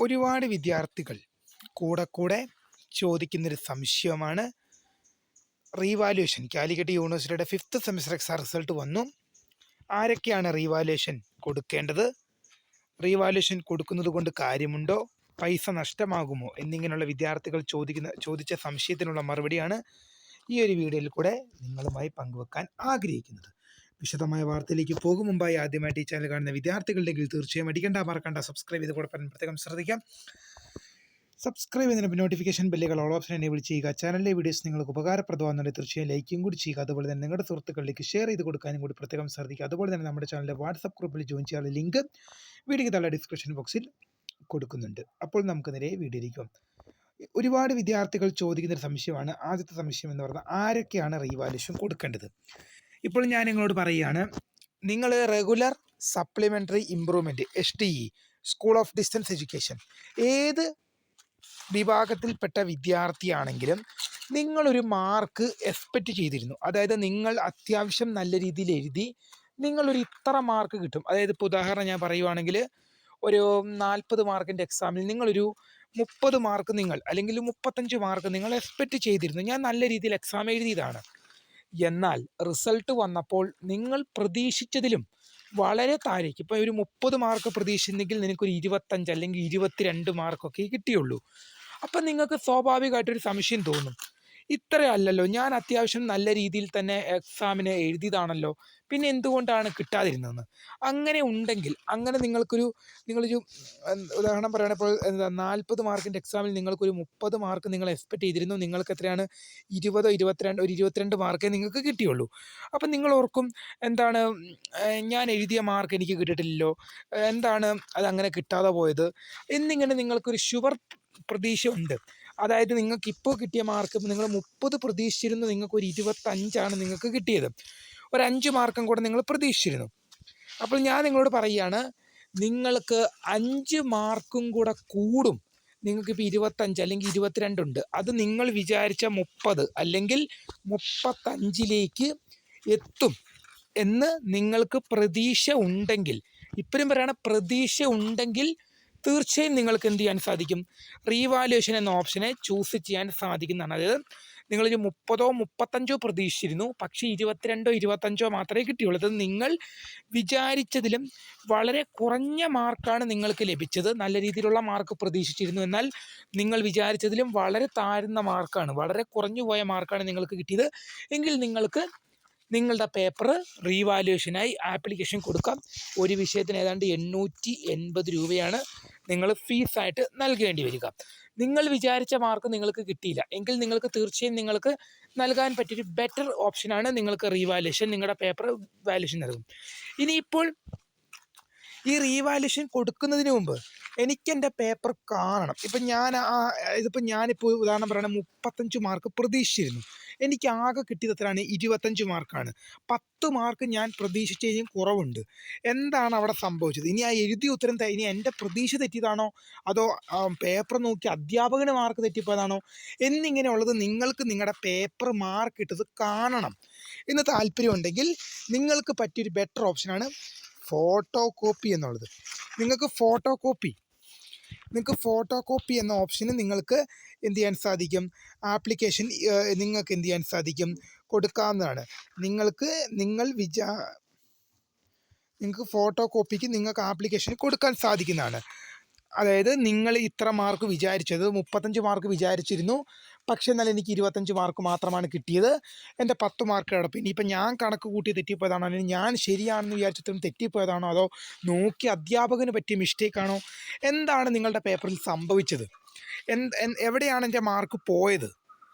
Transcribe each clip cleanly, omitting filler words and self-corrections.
ഒരുപാട് വിദ്യാർത്ഥികൾ കൂടെ ചോദിക്കുന്നൊരു സംശയമാണ് റീവാലുവേഷൻ. കാലിക്കറ്റ് യൂണിവേഴ്സിറ്റിയുടെ 5th സെമിസ്റ്റർ എക്സാം റിസൾട്ട് വന്നു. ആരൊക്കെയാണ് റീവാലുവേഷൻ കൊടുക്കേണ്ടത്? റീവാലുവേഷൻ കൊടുക്കുന്നത് കൊണ്ട് കാര്യമുണ്ടോ? പൈസ നഷ്ടമാകുമോ? എന്നിങ്ങനെയുള്ള വിദ്യാർത്ഥികൾ ചോദിച്ച സംശയത്തിനുള്ള മറുപടിയാണ് ഈ ഒരു വീഡിയോയിൽ കൂടെ നിങ്ങളുമായി പങ്കുവെക്കാൻ ആഗ്രഹിക്കുന്നത്. വിശദമായ വാർത്തയിലേക്ക് പോകും മുമ്പായി ആദ്യമായിട്ട് ഈ ചാനൽ കാണുന്ന വിദ്യാർത്ഥികളുണ്ടെങ്കിൽ തീർച്ചയായും മറക്കണ്ട സബ്സ്ക്രൈബ് ചെയ്ത് കൂടെ പ്രത്യേകം ശ്രദ്ധിക്കാം. സബ്സ്ക്രൈബ് ചെയ്യുന്നതിന് നോട്ടിഫിക്കേഷൻ ബെല്ലുകൾ ഓൾ ഓപ്ഷൻ എനേബിൾ ചെയ്യുക. ചാനലിലെ വീഡിയോസ് നിങ്ങൾക്ക് ഉപകാരപ്രദമാകുന്നുണ്ടെങ്കിൽ തീർച്ചയായും ലൈക്കും കൂടി ചെയ്യുക. അതുപോലെ തന്നെ നിങ്ങളുടെ സുഹൃത്തുക്കളിലേക്ക് ഷെയർ ചെയ്ത് കൊടുക്കാനും കൂടി പ്രത്യേകം ശ്രദ്ധിക്കുക. അതുപോലെ തന്നെ നമ്മുടെ ചാനലിലെ വാട്സപ്പ് ഗ്രൂപ്പിൽ ജോയിൻ ചെയ്യാനുള്ള ലിങ്ക് വീഡിയോയ്ക്ക് താഴെ ഡിസ്ക്രിപ്ഷൻ ബോക്സിൽ കൊടുക്കുന്നുണ്ട്. അപ്പോൾ നമുക്ക് നേരെ വീഡിയോയിലേക്ക്. ഒരുപാട് വിദ്യാർത്ഥികൾ ചോദിക്കുന്നൊരു സംശയമാണ്. ആദ്യത്തെ സംശയം എന്ന് പറഞ്ഞാൽ ആരൊക്കെയാണ് റീവാലുവേഷൻ കൊടുക്കേണ്ടത്? ഇപ്പോൾ ഞാൻ നിങ്ങളോട് പറയുകയാണ്, നിങ്ങൾ regular supplementary improvement STE school of distance education ഏത് വിഭാഗത്തിൽപ്പെട്ട വിദ്യാർത്ഥിയാണെങ്കിലും നിങ്ങളൊരു മാർക്ക് എക്സ്പെക്റ്റ് ചെയ്തിരുന്നു. അതായത് നിങ്ങൾ അത്യാവശ്യം നല്ല രീതിയിൽ എഴുതി നിങ്ങളൊരു ഇത്ര മാർക്ക് കിട്ടും. അതായത് ഇപ്പോൾ ഉദാഹരണം ഞാൻ പറയുവാണെങ്കിൽ ഒരു 40 മാർക്കിൻ്റെ എക്സാമിൽ നിങ്ങളൊരു 30 മാർക്ക് അല്ലെങ്കിൽ 35 മാർക്ക് നിങ്ങൾ എക്സ്പെക്റ്റ് ചെയ്തിരുന്നു. ഞാൻ നല്ല രീതിയിൽ എക്സാം എഴുതിയതാണ്. എന്നാൽ റിസൾട്ട് വന്നപ്പോൾ നിങ്ങൾ പ്രതീക്ഷിച്ചതിലും വളരെ താഴേക്ക്, ഇപ്പോൾ ഒരു 30 മാർക്ക് പ്രതീക്ഷിച്ചെങ്കിൽ നിനക്കൊരു 25 അല്ലെങ്കിൽ 22 മാർക്കൊക്കെ കിട്ടിയുള്ളൂ. അപ്പം നിങ്ങൾക്ക് സ്വാഭാവികമായിട്ടൊരു സംശയം തോന്നും, ഇത്രയല്ലല്ലോ, ഞാൻ അത്യാവശ്യം നല്ല രീതിയിൽ തന്നെ എക്സാമിന് എഴുതിയതാണല്ലോ, പിന്നെ എന്തുകൊണ്ടാണ് കിട്ടാതിരുന്നതെന്ന്. അങ്ങനെ ഉണ്ടെങ്കിൽ നിങ്ങളൊരു ഉദാഹരണം പറയുകയാണെങ്കിൽ ഇപ്പോൾ 40 മാർക്കിൻ്റെ എക്സാമിൽ നിങ്ങൾക്കൊരു 30 മാർക്ക് നിങ്ങൾ എക്സ്പെക്റ്റ് ചെയ്തിരുന്നു. നിങ്ങൾക്ക് എത്രയാണ് 22 മാർക്കേ നിങ്ങൾക്ക് കിട്ടിയുള്ളൂ. അപ്പം നിങ്ങൾ ഓർക്കും, എന്താണ് ഞാൻ എഴുതിയ മാർക്ക് എനിക്ക് കിട്ടിയിട്ടില്ലല്ലോ, എന്താണ് അതങ്ങനെ കിട്ടാതെ പോയത് എന്നിങ്ങനെ നിങ്ങൾക്കൊരു ഷുവർ പ്രതീക്ഷ ഉണ്ട്. അതായത് നിങ്ങൾക്ക് ഇപ്പോൾ കിട്ടിയ മാർക്ക് നിങ്ങൾ 30 പ്രതീക്ഷിച്ചിരുന്നു, നിങ്ങൾക്കൊരു 25 നിങ്ങൾക്ക് കിട്ടിയത്. ഒരു 5 മാർക്കും കൂടെ നിങ്ങൾ പ്രതീക്ഷിച്ചിരുന്നു. അപ്പോൾ ഞാൻ നിങ്ങളോട് പറയുകയാണ്, നിങ്ങൾക്ക് 5 മാർക്കും കൂടെ കൂടും. നിങ്ങൾക്കിപ്പോൾ 25 അല്ലെങ്കിൽ 22 ഉണ്ട്. അത് നിങ്ങൾ വിചാരിച്ച 30 അല്ലെങ്കിൽ 35 എത്തും എന്ന് നിങ്ങൾക്ക് പ്രതീക്ഷ ഉണ്ടെങ്കിൽ, ഇപ്പോഴും പറയുകയാണ്, പ്രതീക്ഷ ഉണ്ടെങ്കിൽ തീർച്ചയായും നിങ്ങൾക്ക് എന്ത് ചെയ്യാൻ സാധിക്കും? റീവാലുവേഷൻ എന്ന ഓപ്ഷനെ ചൂസ് ചെയ്യാൻ സാധിക്കുന്നതാണ്. അതായത് നിങ്ങളൊരു 30 35 പ്രതീക്ഷിച്ചിരുന്നു, പക്ഷേ 22 25 മാത്രമേ കിട്ടിയുള്ളൂ. അത് നിങ്ങൾ വിചാരിച്ചതിലും വളരെ കുറഞ്ഞ മാർക്കാണ് നിങ്ങൾക്ക് ലഭിച്ചത്. നല്ല രീതിയിലുള്ള മാർക്ക് പ്രതീക്ഷിച്ചിരുന്നു, എന്നാൽ നിങ്ങൾ വിചാരിച്ചതിലും വളരെ താഴ്ന്ന മാർക്കാണ്, വളരെ കുറഞ്ഞു പോയ മാർക്കാണ് നിങ്ങൾക്ക് കിട്ടിയത് എങ്കിൽ നിങ്ങൾക്ക് നിങ്ങളുടെ പേപ്പർ റീവാലുവേഷനായി ആപ്ലിക്കേഷൻ കൊടുക്കാം. ഒരു വിഷയത്തിന് ഏതാണ്ട് 880 രൂപയാണ് നിങ്ങൾ ഫീസായിട്ട് നൽകേണ്ടി വരിക. നിങ്ങൾ വിചാരിച്ച മാർക്ക് നിങ്ങൾക്ക് കിട്ടിയില്ല എങ്കിൽ നിങ്ങൾക്ക് തീർച്ചയായും നിങ്ങൾക്ക് നൽകാൻ പറ്റിയൊരു ബെറ്റർ ഓപ്ഷനാണ് നിങ്ങൾക്ക് റീവാലുവേഷൻ. നിങ്ങളുടെ പേപ്പർ വാലുവേഷൻ നൽകും. ഇനിയിപ്പോൾ ഈ റീവാലുവേഷൻ കൊടുക്കുന്നതിന് മുമ്പ് എനിക്കെൻ്റെ പേപ്പർ കാണണം. ഇപ്പം ഞാനിപ്പോൾ ഉദാഹരണം പറയുകയാണെങ്കിൽ 35 മാർക്ക് പ്രതീക്ഷിച്ചിരുന്നു. എനിക്ക് ആകെ കിട്ടിയത് എത്രയാണ്? 25 മാർക്കാണ്. 10 മാർക്ക് ഞാൻ പ്രതീക്ഷിച്ചതിനും കുറവുണ്ട്. എന്താണ് അവിടെ സംഭവിച്ചത്? ഇനി ആ എഴുതിയ ഉത്തരം ഇനി എൻ്റെ പ്രതീക്ഷ തെറ്റിയതാണോ, അതോ പേപ്പർ നോക്കി അധ്യാപകന് മാർക്ക് തെറ്റിപ്പോയതാണോ എന്നിങ്ങനെയുള്ളത് നിങ്ങൾക്ക് നിങ്ങളുടെ പേപ്പർ മാർക്ക് ഇട്ടത് കാണണം എന്ന് താല്പര്യമുണ്ടെങ്കിൽ നിങ്ങൾക്ക് പറ്റിയൊരു ബെറ്റർ ഓപ്ഷനാണ് ഫോട്ടോ കോപ്പി എന്നുള്ളത്. നിങ്ങൾക്ക് ഫോട്ടോ കോപ്പി എന്ന ഓപ്ഷന് നിങ്ങൾക്ക് എന്ത് ചെയ്യാൻ സാധിക്കും? ആപ്ലിക്കേഷൻ നിങ്ങൾക്ക് എന്ത് ചെയ്യാൻ സാധിക്കും? കൊടുക്കാവുന്നതാണ്. നിങ്ങൾക്ക് ഫോട്ടോ കോപ്പിക്ക് നിങ്ങൾക്ക് ആപ്ലിക്കേഷൻ കൊടുക്കാൻ സാധിക്കുന്നതാണ്. അതായത് നിങ്ങൾ ഇത്ര മാർക്ക് വിചാരിച്ചത് 35 മാർക്ക് വിചാരിച്ചിരുന്നു, പക്ഷേ എന്നാൽ എനിക്ക് 25 മാർക്ക് മാത്രമാണ് കിട്ടിയത്. എൻ്റെ 10 മാർക്ക് കിടപ്പ്. ഇനിയിപ്പോൾ ഞാൻ കണക്ക് കൂട്ടി തെറ്റിപ്പോയതാണോ, അല്ലെങ്കിൽ ഞാൻ ശരിയാണെന്ന് വിചാരിച്ചിട്ടും തെറ്റിപ്പോയതാണോ, അതോ നോക്കി അധ്യാപകന് പറ്റിയ മിസ്റ്റേക്കാണോ, എന്താണ് നിങ്ങളുടെ പേപ്പറിൽ സംഭവിച്ചത്? എവിടെയാണ് എൻ്റെ മാർക്ക് പോയത്?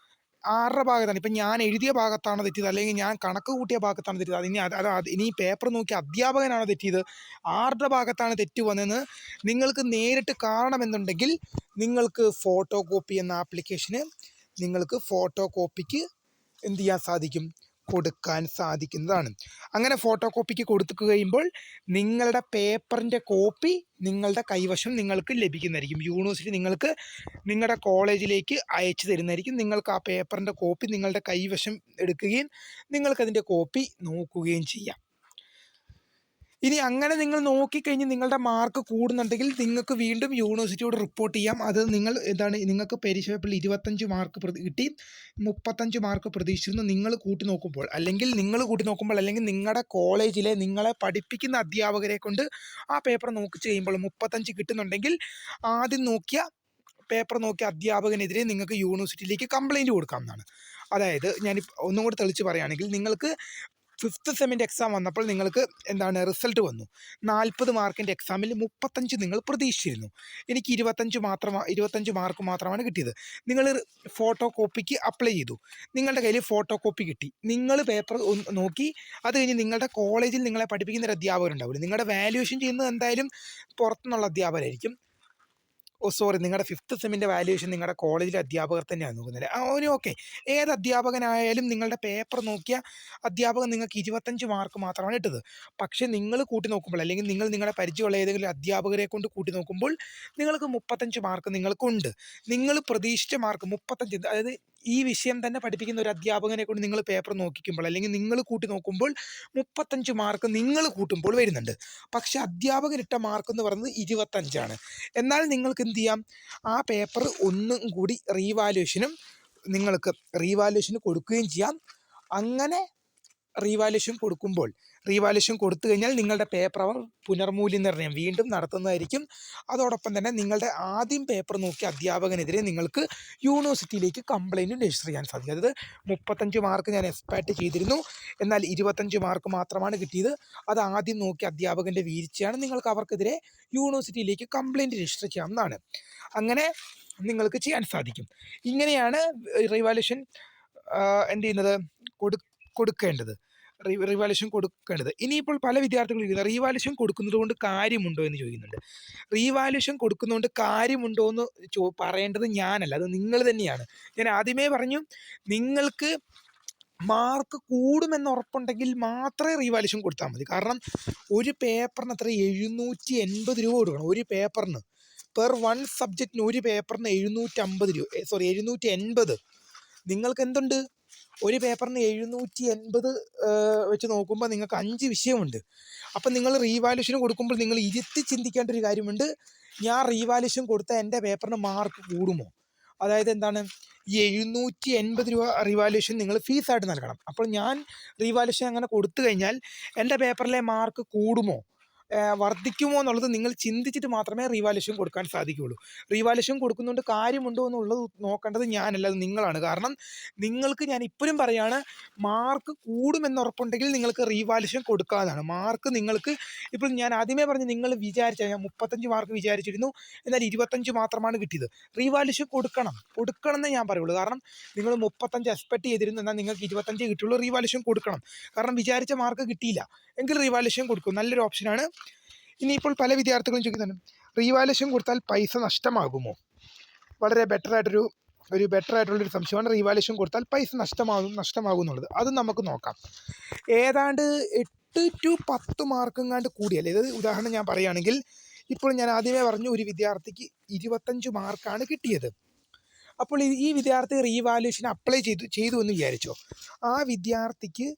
ആരുടെ ഭാഗത്താണ്? ഇപ്പം ഞാൻ എഴുതിയ ഭാഗത്താണോ തെറ്റിയത്, അല്ലെങ്കിൽ ഞാൻ കണക്ക് കൂട്ടിയ ഭാഗത്താണ് തെറ്റിയത്? ഇനി പേപ്പർ നോക്കി അധ്യാപകനാണോ തെറ്റിയത്? ആരുടെ ഭാഗത്താണ് തെറ്റ് വന്നതെന്ന് നിങ്ങൾക്ക് നേരിട്ട് കാണണമെന്നുണ്ടെങ്കിൽ നിങ്ങൾക്ക് ഫോട്ടോ കോപ്പി എന്ന ആപ്ലിക്കേഷന് നിങ്ങൾക്ക് ഫോട്ടോ കോപ്പിക്ക് എന്ത് ചെയ്യാൻ സാധിക്കും? കൊടുക്കാൻ സാധിക്കുന്നതാണ്. അങ്ങനെ ഫോട്ടോ കോപ്പിക്ക് കൊടുത്തു കഴിയുമ്പോൾ നിങ്ങളുടെ പേപ്പറിൻ്റെ കോപ്പി നിങ്ങളുടെ കൈവശം നിങ്ങൾക്ക് ലഭിക്കുന്നതായിരിക്കും. യൂണിവേഴ്സിറ്റി നിങ്ങൾക്ക് നിങ്ങളുടെ കോളേജിലേക്ക് അയച്ചു തരുന്നതായിരിക്കും. നിങ്ങൾക്ക് ആ പേപ്പറിൻ്റെ കോപ്പി നിങ്ങളുടെ കൈവശം എടുക്കുകയും നിങ്ങൾക്കതിൻ്റെ കോപ്പി നോക്കുകയും ചെയ്യാം. ഇനി അങ്ങനെ നിങ്ങൾ നോക്കിക്കഴിഞ്ഞ് നിങ്ങളുടെ മാർക്ക് കൂടുന്നുണ്ടെങ്കിൽ നിങ്ങൾക്ക് വീണ്ടും യൂണിവേഴ്സിറ്റിയോട് റിപ്പോർട്ട് ചെയ്യാം. അത് നിങ്ങൾക്ക് പരീക്ഷ പേപ്പറിൽ 25 മാർക്ക് കിട്ടി, 35 മാർക്ക് പ്രതീക്ഷിച്ചിരുന്നു. നിങ്ങൾ കൂട്ടി നോക്കുമ്പോൾ അല്ലെങ്കിൽ നിങ്ങളുടെ കോളേജിലെ നിങ്ങളെ പഠിപ്പിക്കുന്ന അധ്യാപകരെ കൊണ്ട് ആ പേപ്പർ നോക്കിച്ച് കഴിയുമ്പോൾ 35 കിട്ടുന്നുണ്ടെങ്കിൽ ആദ്യം പേപ്പർ നോക്കിയ അധ്യാപകനെതിരെ നിങ്ങൾക്ക് യൂണിവേഴ്സിറ്റിയിലേക്ക് കംപ്ലയിൻറ്റ് കൊടുക്കാവുന്നതാണ്. അതായത് ഒന്നും കൂടി തെളിച്ച് പറയുകയാണെങ്കിൽ, നിങ്ങൾക്ക് 5th സെമ്മിൻ്റെ എക്സാം വന്നപ്പോൾ നിങ്ങൾക്ക് റിസൾട്ട് വന്നു. 40 മാർക്കിൻ്റെ എക്സാമിൽ 35 നിങ്ങൾ പ്രതീക്ഷിച്ചിരുന്നു. എനിക്ക് 25 മാർക്ക് മാത്രമാണ് കിട്ടിയത്. നിങ്ങൾ ഫോട്ടോ കോപ്പിക്ക് അപ്ലൈ ചെയ്തു. നിങ്ങളുടെ കയ്യിൽ ഫോട്ടോ കോപ്പി കിട്ടി. നിങ്ങൾ പേപ്പർ നോക്കി. അത് കഴിഞ്ഞ് നിങ്ങളുടെ കോളേജിൽ നിങ്ങളെ പഠിപ്പിക്കുന്ന ഒരു അധ്യാപകരുണ്ടാവില്ല. നിങ്ങളുടെ വാല്യുവേഷൻ ചെയ്യുന്നത് എന്തായാലും പുറത്തുനിന്നുള്ള അധ്യാപകരായിരിക്കും. നിങ്ങളുടെ 5th സെമ്മിൻ്റെ വാല്യുവേഷൻ നിങ്ങളുടെ കോളേജിലെ അധ്യാപകർ തന്നെയാണ് നോക്കുന്നത്. ഓക്കെ, ഏത് അധ്യാപകനായാലും നിങ്ങളുടെ പേപ്പർ നോക്കിയ അധ്യാപകൻ നിങ്ങൾക്ക് 25 മാർക്ക് മാത്രമാണ് ഇട്ടത്. പക്ഷേ നിങ്ങൾ കൂട്ടി നോക്കുമ്പോൾ, അല്ലെങ്കിൽ നിങ്ങളുടെ പരിചയമുള്ള ഏതെങ്കിലും അധ്യാപകരെ കൊണ്ട് കൂട്ടി നോക്കുമ്പോൾ നിങ്ങൾക്ക് 35 മാർക്ക് നിങ്ങൾക്കുണ്ട്. നിങ്ങൾ പ്രതീക്ഷിച്ച മാർക്ക് 35, അതായത് ഈ വിഷയം തന്നെ പഠിപ്പിക്കുന്ന ഒരു അധ്യാപകനെ കൊണ്ട് നിങ്ങൾ പേപ്പർ നോക്കിക്കുമ്പോൾ, അല്ലെങ്കിൽ നിങ്ങൾ കൂട്ടി നോക്കുമ്പോൾ 35 മാർക്ക് നിങ്ങൾ കൂട്ടുമ്പോൾ വരുന്നുണ്ട്. പക്ഷെ അധ്യാപകൻ ഇട്ട മാർക്ക് എന്ന് പറയുന്നത് 25ആണ്. എന്നാൽ നിങ്ങൾക്ക് എന്ത് ചെയ്യാം, ആ പേപ്പർ ഒന്നും കൂടി റീവാലുവേഷന് കൊടുക്കുകയും ചെയ്യാം. അങ്ങനെ റീവാലുവേഷൻ കൊടുത്തു കഴിഞ്ഞാൽ നിങ്ങളുടെ പേപ്പർ അവർ പുനർമൂല്യനിർണ്ണയം വീണ്ടും നടത്തുന്നതായിരിക്കും. അതോടൊപ്പം തന്നെ നിങ്ങളുടെ ആദ്യം പേപ്പർ നോക്കിയ അധ്യാപകനെതിരെ നിങ്ങൾക്ക് യൂണിവേഴ്സിറ്റിയിലേക്ക് കംപ്ലയിൻറ്റും രജിസ്റ്റർ ചെയ്യാൻ സാധിക്കും. അതായത് 35 മാർക്ക് ഞാൻ എക്സ്പെക്റ്റ് ചെയ്തിരുന്നു, എന്നാൽ 25 മാർക്ക് മാത്രമാണ് കിട്ടിയത്. അത് ആദ്യം നോക്കിയ അധ്യാപകൻ്റെ വീഴ്ചയാണ്. നിങ്ങൾക്ക് അവർക്കെതിരെ യൂണിവേഴ്സിറ്റിയിലേക്ക് കംപ്ലയിൻറ്റ് രജിസ്റ്റർ ചെയ്യാവുന്നതാണ്. അങ്ങനെ നിങ്ങൾക്ക് ചെയ്യാൻ സാധിക്കും. ഇങ്ങനെയാണ് റീവാലുവേഷൻ കൊടുക്കേണ്ടത്. ഇനിയിപ്പോൾ പല വിദ്യാർത്ഥികളും ചോദിക്കുന്നത്, റീവാലുവേഷൻ കൊടുക്കുന്നത് കൊണ്ട് കാര്യമുണ്ടോ എന്ന് ചോദിക്കുന്നുണ്ട്. റീവാലുവേഷൻ കൊടുക്കുന്നതുകൊണ്ട് കാര്യമുണ്ടോ എന്ന് പറയേണ്ടത് ഞാനല്ല, അത് നിങ്ങൾ തന്നെയാണ്. ഞാൻ ആദ്യമേ പറഞ്ഞു, നിങ്ങൾക്ക് മാർക്ക് കൂടുമെന്ന് ഉറപ്പുണ്ടെങ്കിൽ മാത്രമേ റീവാലുവേഷൻ കൊടുത്താൽ മതി. കാരണം ഒരു പേപ്പറിന് 780 രൂപ കൊടുക്കണം. ഒരു പേപ്പറിന് പെർ 1 സബ്ജക്റ്റിന് ഒരു പേപ്പറിന് 780. നിങ്ങൾക്ക് എന്തുണ്ട്, ഒരു പേപ്പറിന് 780 വെച്ച് നോക്കുമ്പോൾ നിങ്ങൾക്ക് 5 വിഷയമുണ്ട്. അപ്പം നിങ്ങൾ റീവാലുവേഷന് കൊടുക്കുമ്പോൾ നിങ്ങൾ ഇരുത്തി ചിന്തിക്കേണ്ട ഒരു കാര്യമുണ്ട്, ഞാൻ റീവാലുവേഷൻ കൊടുത്താൽ എൻ്റെ പേപ്പറിന് മാർക്ക് കൂടുമോ? അതായത് ഈ 780 രൂപ റീവാലുവേഷൻ നിങ്ങൾ ഫീസായിട്ട് നൽകണം. അപ്പോൾ ഞാൻ റീവാലുവേഷൻ അങ്ങനെ കൊടുത്തു കഴിഞ്ഞാൽ എൻ്റെ പേപ്പറിലെ മാർക്ക് കൂടുമോ, വർദ്ധിക്കുമോ എന്നുള്ളത് നിങ്ങൾ ചിന്തിച്ചിട്ട് മാത്രമേ റീവാലുവേഷൻ കൊടുക്കാൻ സാധിക്കുകയുള്ളൂ. റീവാലുവേഷൻ കൊടുക്കുന്നുണ്ട് കാര്യമുണ്ടോ എന്നുള്ളത് നോക്കേണ്ടത് ഞാനല്ല, അത് നിങ്ങളാണ്. കാരണം നിങ്ങൾക്ക് ഞാൻ ഇപ്പോഴും പറയുകയാണ്, മാർക്ക് കൂടുമെന്ന് ഉറപ്പുണ്ടെങ്കിൽ നിങ്ങൾക്ക് റീവാലുവേഷൻ കൊടുക്കാവുന്നതാണ്. മാർക്ക് നിങ്ങൾക്ക് ഇപ്പോൾ ഞാൻ ആദ്യമേ പറഞ്ഞു, നിങ്ങൾ ഞാൻ 35 മാർക്ക് വിചാരിച്ചിരുന്നു, എന്നാൽ 25 മാത്രമാണ് കിട്ടിയത്. റീവാലുവേഷൻ കൊടുക്കണം എന്നേ ഞാൻ പറയുള്ളൂ. കാരണം നിങ്ങൾ 35 എക്സ്പെക്ട് ചെയ്തിരുന്നു, എന്നാൽ നിങ്ങൾക്ക് 25 കിട്ടുള്ളൂ. റീവാലുവേഷൻ കൊടുക്കണം. കാരണം വിചാരിച്ച മാർക്ക് കിട്ടിയില്ല എങ്കിൽ റീവാലുവേഷൻ കൊടുക്കും, നല്ലൊരു ഓപ്ഷനാണ്. ഇനിയിപ്പോൾ പല വിദ്യാർത്ഥികളും ചോദിക്കുന്നുണ്ട്, റീവാലുവേഷൻ കൊടുത്താൽ പൈസ നഷ്ടമാകുമോ? വളരെ ബെറ്ററായിട്ടുള്ളൊരു സംശയമാണ്. റീവാലുവേഷൻ കൊടുത്താൽ പൈസ നഷ്ടമാകും എന്നുള്ളത്. അത് നമുക്ക് നോക്കാം. ഏതാണ്ട് 8 to 10 മാർക്കെങ്ങാണ്ട് കൂടിയല്ലേ, ഇത് ഉദാഹരണം ഞാൻ പറയുകയാണെങ്കിൽ, ഇപ്പോൾ ഞാൻ ആദ്യമേ പറഞ്ഞു, ഒരു വിദ്യാർത്ഥിക്ക് 25 മാർക്കാണ് കിട്ടിയത്. അപ്പോൾ ഈ വിദ്യാർത്ഥി റീവാലുവേഷൻ അപ്ലൈ ചെയ്തു എന്ന് വിചാരിച്ചോ. ആ വിദ്യാർത്ഥിക്ക്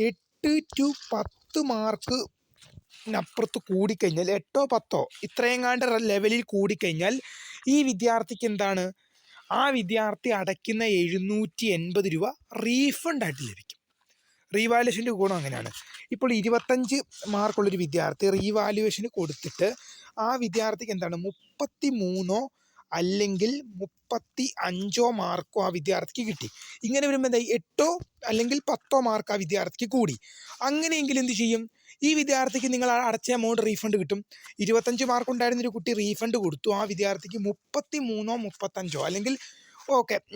8 to 10 മാർക്കിനപ്പുറത്ത് കൂടിക്കഴിഞ്ഞാൽ, 8 or 10 ഇത്രയെങ്ങാണ്ട് ലെവലിൽ കൂടിക്കഴിഞ്ഞാൽ ഈ വിദ്യാർത്ഥിക്ക് ആ വിദ്യാർത്ഥി അടയ്ക്കുന്ന 780 രൂപ റീഫണ്ടായിട്ട് ലഭിക്കും. റീവാലുവേഷൻ്റെ ഗുണം അങ്ങനെയാണ്. ഇപ്പോൾ 25 മാർക്കുള്ളൊരു വിദ്യാർത്ഥി റീവാലുവേഷന് കൊടുത്തിട്ട് ആ വിദ്യാർത്ഥിക്ക് 33 അല്ലെങ്കിൽ 35 മാർക്കോ ആ വിദ്യാർത്ഥിക്ക് കിട്ടി. ഇങ്ങനെ വരുമ്പോൾ 8 അല്ലെങ്കിൽ 10 മാർക്ക് ആ വിദ്യാർത്ഥിക്ക് കൂടി. അങ്ങനെയെങ്കിൽ എന്ത് ചെയ്യും, ഈ വിദ്യാർത്ഥിക്ക് നിങ്ങൾ അടച്ച എമൗണ്ട് റീഫണ്ട് കിട്ടും. 25 മാർക്ക് ഉണ്ടായിരുന്നൊരു കുട്ടി റീഫണ്ട് കൊടുത്തു, ആ വിദ്യാർത്ഥിക്ക് 33 35 അല്ലെങ്കിൽ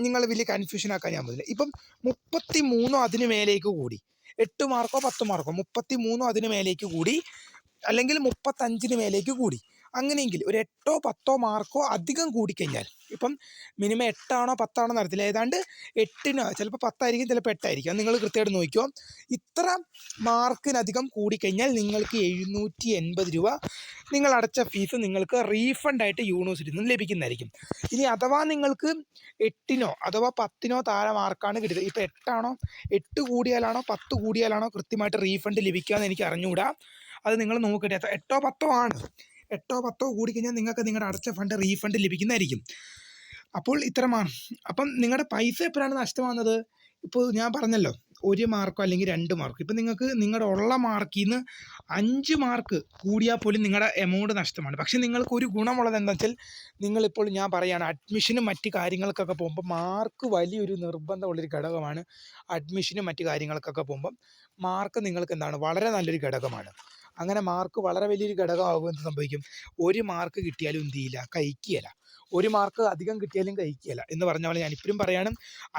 നിങ്ങൾ വലിയ കൺഫ്യൂഷൻ ആക്കാൻ ഞാൻ പറ്റില്ല. ഇപ്പം 33 അതിന് മേലേക്ക് കൂടി, 8 മാർക്കോ 10 മാർക്കോ, 33 അതിന് മേലേക്ക് കൂടി, അല്ലെങ്കിൽ 35 മേലേക്ക് കൂടി. അങ്ങനെയെങ്കിൽ ഒരു 8 or 10 മാർക്കോ അധികം കൂടിക്കഴിഞ്ഞാൽ, ഇപ്പം മിനിമം 8 ആണോ 10 ആണോ നടത്തില്ല, ഏതാണ്ട് 8, ചിലപ്പോൾ 10 ആയിരിക്കും, ചിലപ്പോൾ 8 ആയിരിക്കും. നിങ്ങൾ കൃത്യമായിട്ട് നോക്കിയോ. ഇത്ര മാർക്കിനധികം കൂടിക്കഴിഞ്ഞാൽ നിങ്ങൾക്ക് 780 രൂപ നിങ്ങൾ അടച്ച ഫീസ് നിങ്ങൾക്ക് റീഫണ്ടായിട്ട് യൂണിവേഴ്സിറ്റിയിൽ നിന്ന് ലഭിക്കുന്നതായിരിക്കും. ഇനി അഥവാ നിങ്ങൾക്ക് 8 അഥവാ 10 താഴെ മാർക്കാണ് കിട്ടിയത്, ഇപ്പോൾ 8 കൂടിയാലാണോ 10 കൂടിയാലാണോ കൃത്യമായിട്ട് റീഫണ്ട് ലഭിക്കുക എന്ന് എനിക്ക് അറിഞ്ഞുകൂടാ. അത് നിങ്ങൾ നോക്കട്ടെ, 8 10 ആണ്. 8 10 കൂടിക്കഴിഞ്ഞാൽ നിങ്ങൾക്ക് നിങ്ങളുടെ അടച്ച ഫണ്ട് റീഫണ്ട് ലഭിക്കുന്നതായിരിക്കും. അപ്പോൾ ഇത്രമാണ്. അപ്പം നിങ്ങളുടെ പൈസ എപ്പോഴാണ് നഷ്ടമാകുന്നത്? ഇപ്പോൾ ഞാൻ പറഞ്ഞല്ലോ, 1 മാർക്കോ അല്ലെങ്കിൽ 2 മാർക്കോ. ഇപ്പം നിങ്ങൾക്ക് നിങ്ങളുടെ ഉള്ള മാർക്കിൽ നിന്ന് 5 മാർക്ക് കൂടിയാൽ പോലും നിങ്ങളുടെ എമൗണ്ട് നഷ്ടമാണ്. പക്ഷേ നിങ്ങൾക്ക് ഒരു ഗുണമുള്ളത് എന്താണെന്ന് വെച്ചാൽ, നിങ്ങളിപ്പോൾ ഞാൻ പറയുകയാണ്, അഡ്മിഷനും മറ്റ് കാര്യങ്ങൾക്കൊക്കെ പോകുമ്പോൾ മാർക്ക് വലിയൊരു നിർബന്ധമുള്ളൊരു ഘടകമാണ്. അഡ്മിഷനും മറ്റ് കാര്യങ്ങൾക്കൊക്കെ പോകുമ്പം മാർക്ക് നിങ്ങൾക്ക് എന്താണ് വളരെ നല്ലൊരു ഘടകമാണ്. അങ്ങനെ മാർക്ക് വളരെ വലിയൊരു ഘടകമാകുമ്പോൾ എന്ത് സംഭവിക്കും? 1 മാർക്ക് കിട്ടിയാലും എന്ത് ചെയ്യില്ല, കഴിക്കുകയില്ല. 1 മാർക്ക് അധികം കിട്ടിയാലും കഴിക്കുകയില്ല എന്ന് പറഞ്ഞ പോലെ ഞാനിപ്പോഴും പറയാണ്,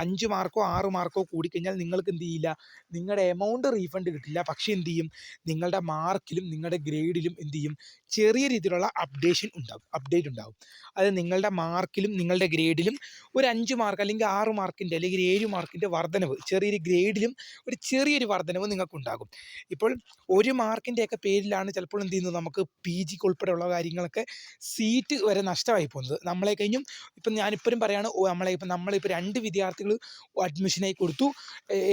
5 മാർക്കോ 6 മാർക്കോ കൂടിക്കഴിഞ്ഞാൽ നിങ്ങൾക്ക് എന്ത് ചെയ്യില്ല, നിങ്ങളുടെ എമൗണ്ട് റീഫണ്ട് കിട്ടില്ല. പക്ഷേ എന്ത് ചെയ്യും, നിങ്ങളുടെ മാർക്കിലും നിങ്ങളുടെ ഗ്രേഡിലും എന്ത് ചെയ്യും, ചെറിയ രീതിയിലുള്ള അപ്ഡേറ്റ് ഉണ്ടാകും. അത് നിങ്ങളുടെ മാർക്കിലും നിങ്ങളുടെ ഗ്രേഡിലും ഒരു 5 മാർക്ക് അല്ലെങ്കിൽ 6 മാർക്കിൻ്റെ അല്ലെങ്കിൽ 7 മാർക്കിൻ്റെ വർധനവ്, ചെറിയൊരു ഗ്രേഡിലും ഒരു ചെറിയൊരു വർധനവ് നിങ്ങൾക്കുണ്ടാകും. ഇപ്പോൾ 1 മാർക്കിൻ്റെയൊക്കെ പേരിലാണ് ചിലപ്പോൾ എന്ത് ചെയ്യുന്നത്, നമുക്ക് PG ഉൾപ്പെടെയുള്ള കാര്യങ്ങളൊക്കെ സീറ്റ് വരെ നഷ്ടമായി പോകുന്നത്. നമ്മളെ കഴിഞ്ഞും ഇപ്പം ഞാനിപ്പോഴും പറയുകയാണ്, നമ്മളിപ്പോൾ 2 വിദ്യാർത്ഥികൾ അഡ്മിഷനായി കൊടുത്തു.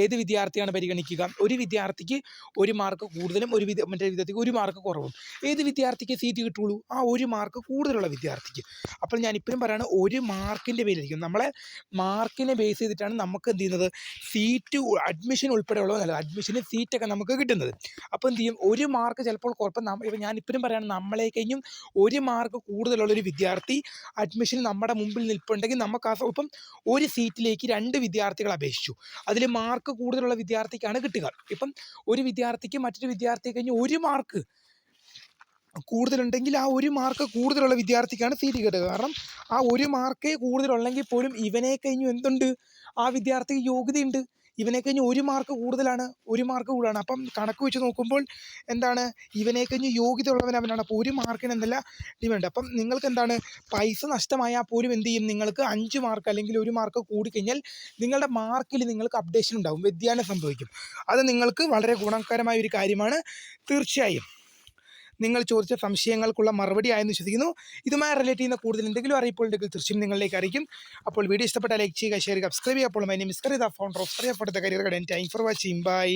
ഏത് വിദ്യാർത്ഥിയാണ് പരിഗണിക്കുക? ഒരു വിദ്യാർത്ഥിക്ക് 1 മാർക്ക് കൂടുതലും മറ്റേ വിദ്യാർത്ഥിക്ക് 1 മാർക്ക് കുറവും. ഏത് വിദ്യാർത്ഥിക്ക് സീറ്റ് കിട്ടുള്ളൂ? ആ 1 മാർക്ക് കൂടുതലുള്ള വിദ്യാർത്ഥിക്ക്. അപ്പോൾ ഞാനിപ്പോഴും പറയുകയാണ്, 1 മാർക്കിൻ്റെ പേരിലായിരിക്കും, നമ്മളെ മാർക്കിനെ ബേസ് ചെയ്തിട്ടാണ് നമുക്ക് എന്ത് ചെയ്യുന്നത്, സീറ്റ് അഡ്മിഷൻ ഉൾപ്പെടെയുള്ളത് നല്ലത്, അഡ്മിഷന് സീറ്റൊക്കെ നമുക്ക് കിട്ടുന്നത്. അപ്പോൾ എന്ത് ചെയ്യും, 1 മാർക്ക് ചിലപ്പോൾ കുഴപ്പം. ഇപ്പം ഞാനിപ്പോഴും പറയുകയാണ്, നമ്മളെ കഴിഞ്ഞും 1 മാർക്ക് കൂടുതലുള്ളൊരു വിദ്യാർത്ഥി അഡ്മിഷൻ നമ്മുടെ മുമ്പിൽ നിൽപ്പുണ്ടെങ്കിൽ നമുക്ക് ഇപ്പം ഒരു സീറ്റിലേക്ക് 2 വിദ്യാർത്ഥികൾ അപേക്ഷിച്ചു, അതിൽ മാർക്ക് കൂടുതലുള്ള വിദ്യാർത്ഥിക്കാണ് കിട്ടുക. ഇപ്പം ഒരു വിദ്യാർത്ഥിക്ക് മറ്റൊരു വിദ്യാർത്ഥിയെ കഴിഞ്ഞ് 1 മാർക്ക് കൂടുതലുണ്ടെങ്കിൽ ആ 1 മാർക്ക് കൂടുതലുള്ള വിദ്യാർത്ഥിക്കാണ് സീറ്റ് കിട്ടുക. കാരണം ആ 1 മാർക്കേ കൂടുതലുള്ളെങ്കിൽ പോലും ഇവനെ കഴിഞ്ഞു എന്തുണ്ട്, ആ വിദ്യാർത്ഥിക്ക് യോഗ്യതയുണ്ട്. ഇവനെ കഴിഞ്ഞ് 1 മാർക്ക് കൂടുതലാണ്. അപ്പം കണക്ക് വെച്ച് നോക്കുമ്പോൾ എന്താണ്, ഇവനെ കഴിഞ്ഞ് യോഗ്യത ഉള്ളവൻ അവനാണ്. അപ്പോൾ 1 മാർക്കിന് എന്തല്ല ഡിമാൻഡ്. അപ്പം നിങ്ങൾക്ക് എന്താണ്, പൈസ നഷ്ടമായാൽ പോലും എന്ത് ചെയ്യും, നിങ്ങൾക്ക് 5 മാർക്ക് അല്ലെങ്കിൽ 1 മാർക്ക് കൂടിക്കഴിഞ്ഞാൽ നിങ്ങളുടെ മാർക്കിൽ നിങ്ങൾക്ക് അപ്ഡേഷൻ ഉണ്ടാകും, വ്യതിയാനം സംഭവിക്കും. അത് നിങ്ങൾക്ക് വളരെ ഗുണകരമായ ഒരു കാര്യമാണ്. തീർച്ചയായും നിങ്ങൾ ചോദിച്ച സംശയങ്ങൾക്കുള്ള മറുപടി ആയെന്ന് വിശ്വസിക്കുന്നു. ഇതുമായി റിലേറ്റ് ചെയ്യുന്ന കൂടുതൽ എന്തെങ്കിലും അറിയിപ്പുണ്ടെങ്കിൽ തീർച്ചയായും നിങ്ങളിലേക്ക് അറിയിക്കും. അപ്പോൾ വീഡിയോ ഇഷ്ടപ്പെട്ടാൽ ലൈക്ക് ചെയ്യുക, ഷെയർ ചെയ്യുക, സബ്സ്ക്രൈബ് ചെയ്യുക. അപ്പോൾ my name is Kareeda, founder of career for the career guide. Time for watching. By.